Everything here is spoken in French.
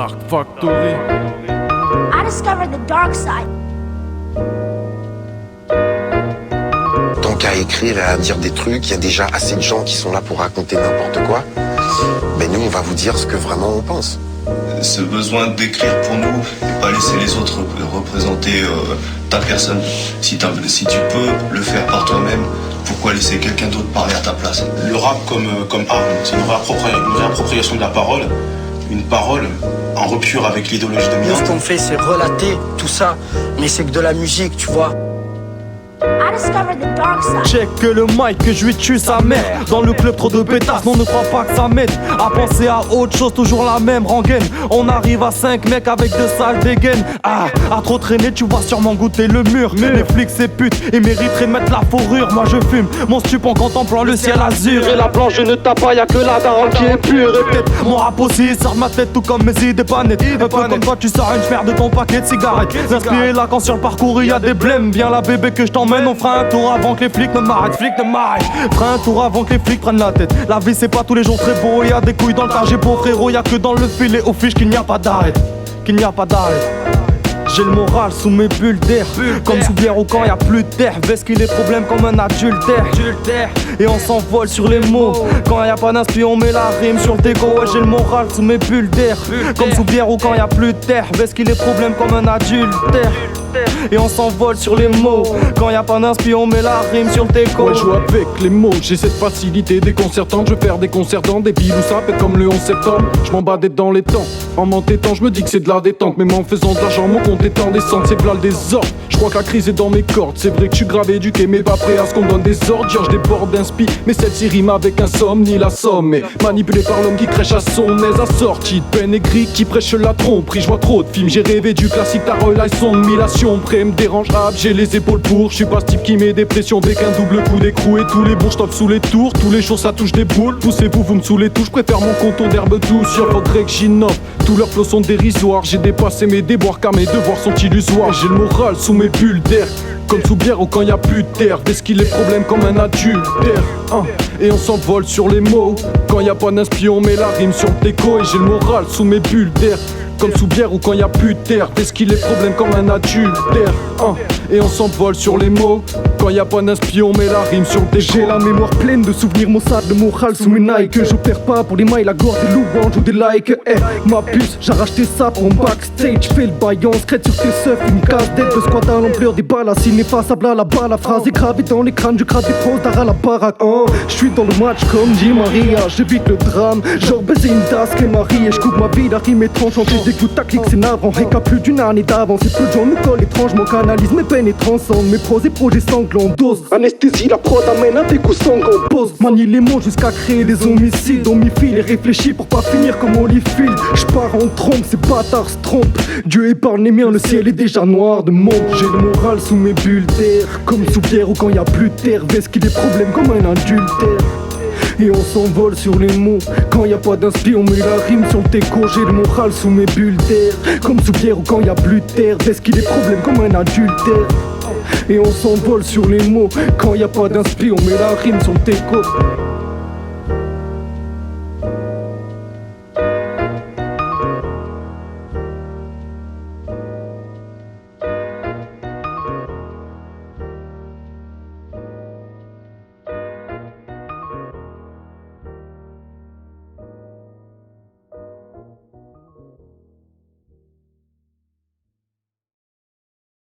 Dark Factory. I discovered the dark side. Tant qu'à écrire et à dire des trucs, il y a déjà assez de gens qui sont là pour raconter n'importe quoi. Mais nous, on va vous dire ce que vraiment on pense. Ce besoin d'écrire pour nous et pas laisser les autres représenter ta personne. Si tu peux le faire par toi-même, pourquoi laisser quelqu'un d'autre parler à ta place? Le rap comme arme, c'est une réappropriation de la parole, une parole en rupture avec l'idéologie Nous, dominante. ce qu'on fait, c'est relater tout ça, mais c'est que de la musique, tu vois. I discovered the dark side. Check que le mic que je lui tue sa mère. Dans le club trop de pétasses, non ne crois pas que ça m'aide à penser à autre chose, toujours la même rengaine. On arrive à 5 mecs avec de sales dégaines. Ah, à trop traîner tu vas sûrement goûter le mur. Les flics c'est putes, ils mériteraient de mettre la fourrure. Moi je fume mon stup en contemplant le ciel azur. Et la planche je ne tape pas, y'a que la daronne qui est pure. Et peut-être mon rap aussi sort de ma tête tout comme mes idées pas nettes. Un peu comme toi tu sors une schmère de ton paquet de cigarettes. L'inspiré là quand sur le parcours il y a des blèmes. Viens la bébé que je t'emmène, on fera un tour avant que les flics ne m'arrêtent, Fera un tour avant que les flics prennent la tête. La vie c'est pas tous les jours très beau, y'a des couilles dans le tas, j'ai beau frérot, y'a que dans le filet aux fiches qu'il n'y a pas d'arrêt. J'ai le moral sous mes bulles d'air, comme sous bière ou quand y'a plus d'air. Veste qu'il est problème comme un adultère. Et on s'envole sur les mots. Quand y'a pas d'inspi on met la rime sur le dégo. Ouais j'ai le moral sous mes bulles d'air, comme sous bière ou quand y'a plus d'air. Veste qu'il est problème comme un adultère. Et on s'envole sur les mots. Quand y'a pas d'inspi on met la rime sur le déco. Ouais, je joue avec les mots, j'ai cette facilité déconcertante. Je veux faire des concerts dans des villes où ça pète comme le 11 septembre. Je m'en bats d'être dans les temps. En m'entêtant, je me dis que c'est de la détente. Même en faisant de l'argent, mon compte est en descente. C'est v'là le désordre. Je crois que la crise est dans mes cordes. C'est vrai que je suis grave éduqué, mais pas prêt à ce qu'on donne des ordres. Genre, je déborde d'inspi, mais celle-ci rime avec insomnie. La somme mais manipulé par l'homme qui crèche à son aise. Assorti de peine aigrie qui prêche la tromperie. Je vois trop de films, j'ai rêvé du classique. Ta relation de millation, près me dérange. J'ai les épaules pour, je suis pas ce type qui met des pressions. Dès qu'un double coup d'écrou et tous les bourges top sous les tours. Tous les jours ça touche des boules. Poussez-vous, vous me saoulez tout. Je préfère mon conto d'herbe douce. Y'a faudrait que j'innove. Tous leurs flots sont dérisoires. J'ai dépassé mes déboires car mes devoirs sont illusoires. J'ai le moral sous mes bulles d'air, comme sous bière ou quand y a plus d'air. Parce qu'il est problème comme un adultère. Et on s'envole sur les mots. Quand y a pas d'inspi on met la rime sur le déco. Et j'ai le moral sous mes bulles d'air, comme sous bière ou quand y a plus d'air. Parce qu'il est problème comme un adultère. Et on s'envole sur les mots. Quand y a pas d'inspi on met la rime sur le déco. J'ai la mémoire pleine de souvenirs maussades, de moral sous mes Nike. Je perds pas pour les mailles, la gloire des louanges ou des likes. Ma puce, j'ai racheté ça pour mon backstage. Fais le baillon, secrète sur tes seufs, une casse-tête de squat à l'ampleur des balles. Assis ineffaçable à la balle, la phrase est gravée dans les crânes. Je crade des pros d'art à la baraque. Je suis dans le match comme Di Maria. J'évite le drame, genre baiser une tasse qu'est Marie. Et je coupe ma vie, la rime étrange. En fait, j'écoute ta clique, c'est navrant. Et qu'à plus d'une année d'avance, et peu de gens nous collent étrangement. Canalise mes peines et transcende mes pros et projets sanglants. Dose, anesthésie, la prod amène à des coups sanglants. Pose, manie les mots jusqu'à créer des homicides. On m'y file et réfléchit pour pas finir comme Holyfield. J'pars en trompe, ces bâtards se trompent. Dieu épargne les miens, le ciel est déjà noir de monde. J'ai le moral sous mes bulles d'air, comme sous bière ou quand y a plus de terre. Vest qu'il est problème comme un adultère. Et on s'envole sur les mots. Quand y a pas d'inspi on met la rime sur le déco. J'ai le moral sous mes bulles d'air, comme sous bière ou quand y a plus de terre. Vest qu'il est problème comme un adultère. Et on s'envole sur les mots. Quand y a pas d'inspi on met la rime sur le déco.